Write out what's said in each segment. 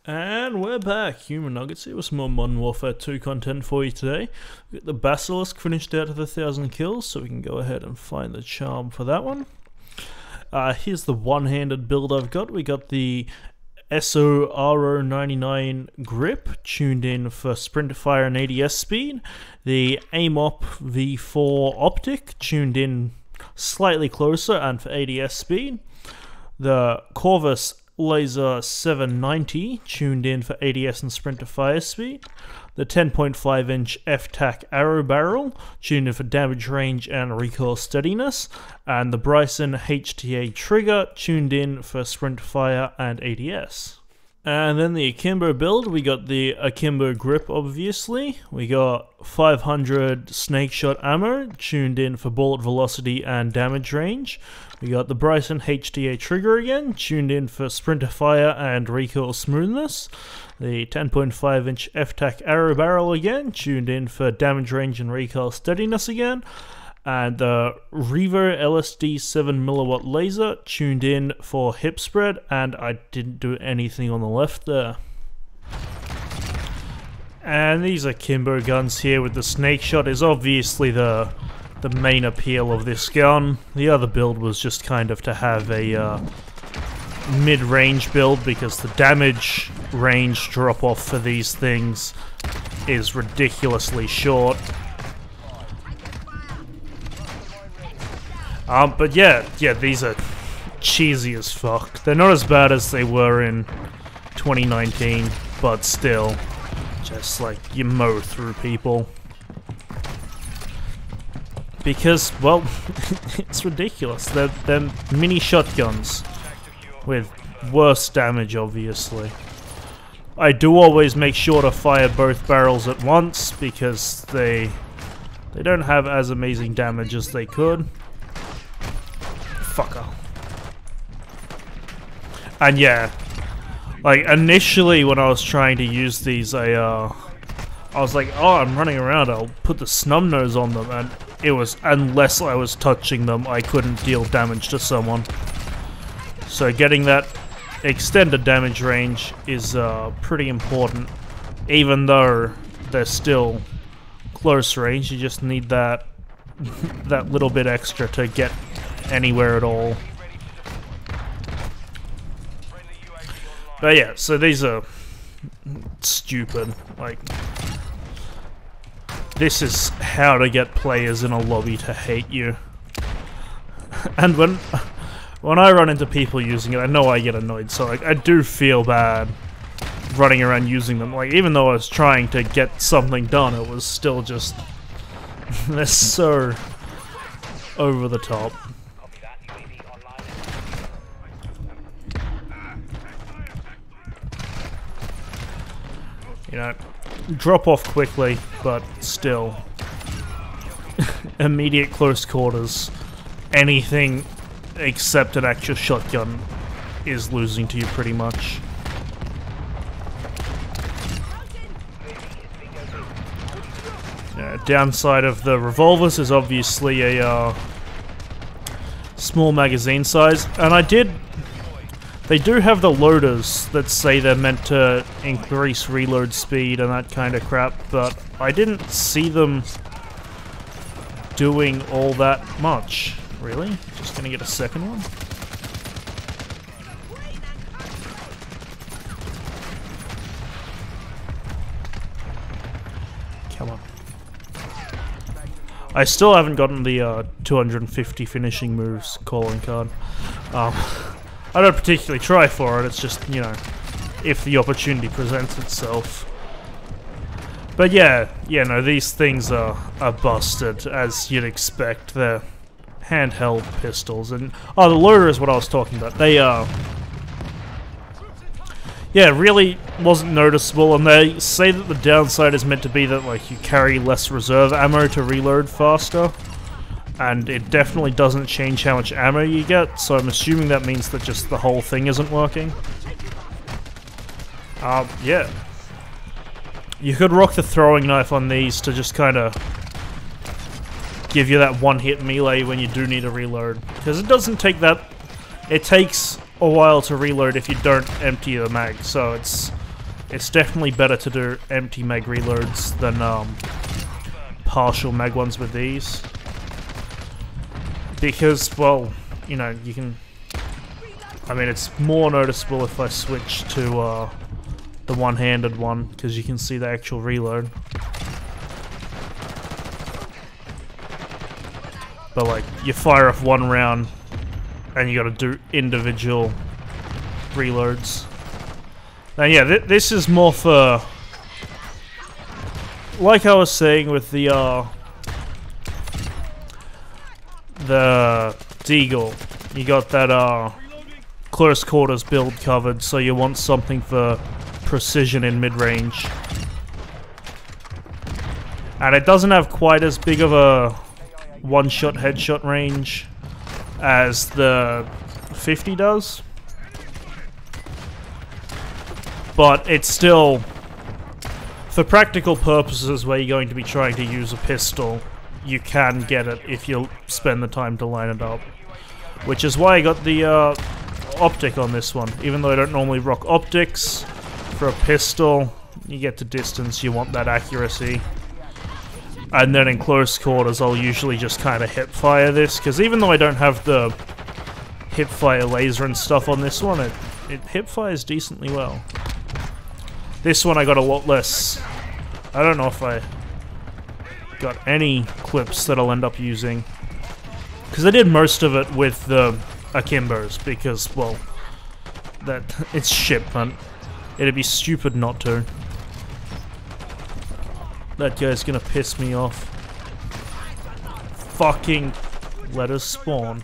And we're back, Human Nuggets here with some more Modern Warfare 2 content for you today. We got the Basilisk finished out of 1,000 kills, so we can go ahead and find the charm for that one. Here's the one-handed build I've got. We got the SORO99 grip, tuned in for sprint fire and ADS speed. The AIM-OP V4 optic, tuned in slightly closer and for ADS speed. The Corvus Laser 790 tuned in for ADS and sprint to fire speed. The 10.5 inch F-TAC arrow barrel tuned in for damage range and recoil steadiness. And the Bryson HTA trigger tuned in for sprint fire and ADS. And then the Akimbo build, we got the Akimbo grip obviously. We got 500 snake shot ammo tuned in for bullet velocity and damage range. We got the Bryson HTA trigger again, tuned in for sprint to fire and recoil smoothness. The 10.5 inch F-TAC arrow barrel again, tuned in for damage range and recoil steadiness again. And the Revo LSD 7mW laser, tuned in for hip spread, and I didn't do anything on the left there. And these Akimbo guns here with the snake shot is obviously the main appeal of this gun. The other build was just kind of to have a mid-range build because the damage range drop-off for these things is ridiculously short. But yeah, these are cheesy as fuck. They're not as bad as they were in 2019, but still, just like, you mow through people. Because, well, it's ridiculous. They're mini shotguns with worse damage, obviously. I do always make sure to fire both barrels at once because they don't have as amazing damage as they could. Fucker. And yeah, like initially when I was trying to use these, I was like, oh, I'm running around, I'll put the snub nose on them, and it was, unless I was touching them, I couldn't deal damage to someone. So getting that extended damage range is pretty important, even though they're still close range. You just need that that little bit extra to get anywhere at all. But yeah, so these are stupid. Like, this is how to get players in a lobby to hate you. And when I run into people using it, I know I get annoyed, so like I do feel bad running around using them. Like, even though I was trying to get something done, it was still just they're so over the top. You know, drop off quickly, but still. Immediate close quarters. Anything except an actual shotgun is losing to you pretty much. Downside of the revolvers is obviously a small magazine size, and they do have the loaders that say they're meant to increase reload speed and that kind of crap, but I didn't see them doing all that much. Really? Just gonna get a second one? Come on. I still haven't gotten the 250 finishing moves calling card. I don't particularly try for it, it's just, you know, if the opportunity presents itself. But yeah, no, these things are busted, as you'd expect. They're handheld pistols, and the loader is what I was talking about. They yeah, really wasn't noticeable, and they say that the downside is meant to be that like you carry less reserve ammo to reload faster, and it definitely doesn't change how much ammo you get, so I'm assuming that means that just the whole thing isn't working. Yeah. You could rock the throwing knife on these to just kind of give you that one-hit melee when you do need a reload, because it doesn't take that. It takes a while to reload if you don't empty the mag, so it's it's definitely better to do empty mag reloads than partial mag ones with these. Because, well, you know, you can... I mean, it's more noticeable if I switch to the one-handed one, because you can see the actual reload. But, like, you fire off one round, and you gotta do individual reloads. And yeah, this is more for... Like I was saying with the Deagle, you got that close quarters build covered, so you want something for precision in mid-range. And it doesn't have quite as big of a one-shot headshot range as the 50 does. But it's still, for practical purposes where you're going to be trying to use a pistol, you can get it if you spend the time to line it up. Which is why I got the optic on this one. Even though I don't normally rock optics, for a pistol, you get to distance, you want that accuracy. And then in close quarters, I'll usually just kind of hip-fire this, because even though I don't have the hip-fire laser and stuff on this one, it hip-fires decently well. This one I got a lot less. I don't know if I got any clips that I'll end up using. Because I did most of it with the Akimbos, because, well, it's shit, man. It'd be stupid not to. That guy's gonna piss me off. Fucking let us spawn.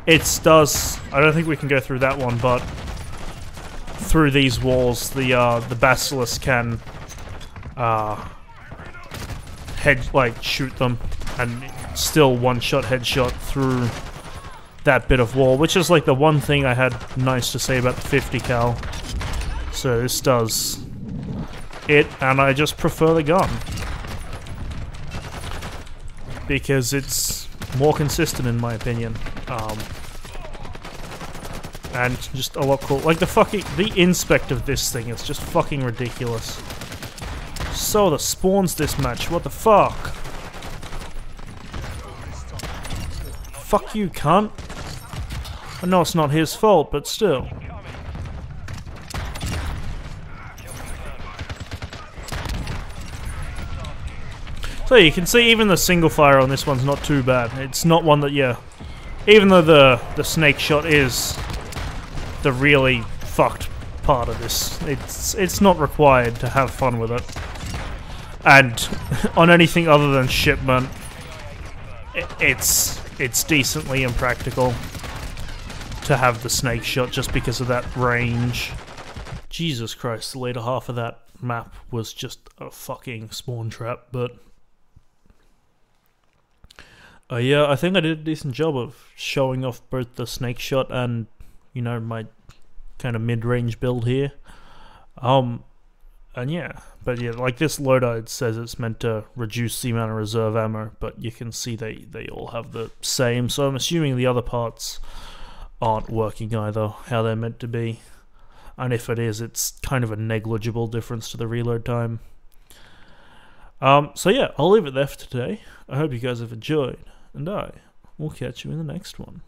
It does. I don't think we can go through that one, but through these walls, the Basilisk can shoot them, and still one-shot headshot through that bit of wall, which is like the one thing I had nice to say about the 50 cal. So this does it, and I just prefer the gun because it's more consistent in my opinion, and just a lot cool. Like the inspect of this thing is just fucking ridiculous. So the spawns this match, what the fuck? Fuck you, cunt. I know it's not his fault, but still. So you can see even the single fire on this one's not too bad. It's not one that, yeah, even though the snake shot is the really fucked part of this, it's not required to have fun with it. And on anything other than shipment, it's decently impractical to have the snake shot just because of that range. Jesus Christ, the later half of that map was just a fucking spawn trap, but yeah, I think I did a decent job of showing off both the snake shot and, you know, my kind of mid-range build here. And yeah, but yeah, like this loadout says it's meant to reduce the amount of reserve ammo, but you can see they all have the same, so I'm assuming the other parts aren't working either, how they're meant to be. And if it is, it's kind of a negligible difference to the reload time. So yeah, I'll leave it there for today. I hope you guys have enjoyed, and I will catch you in the next one.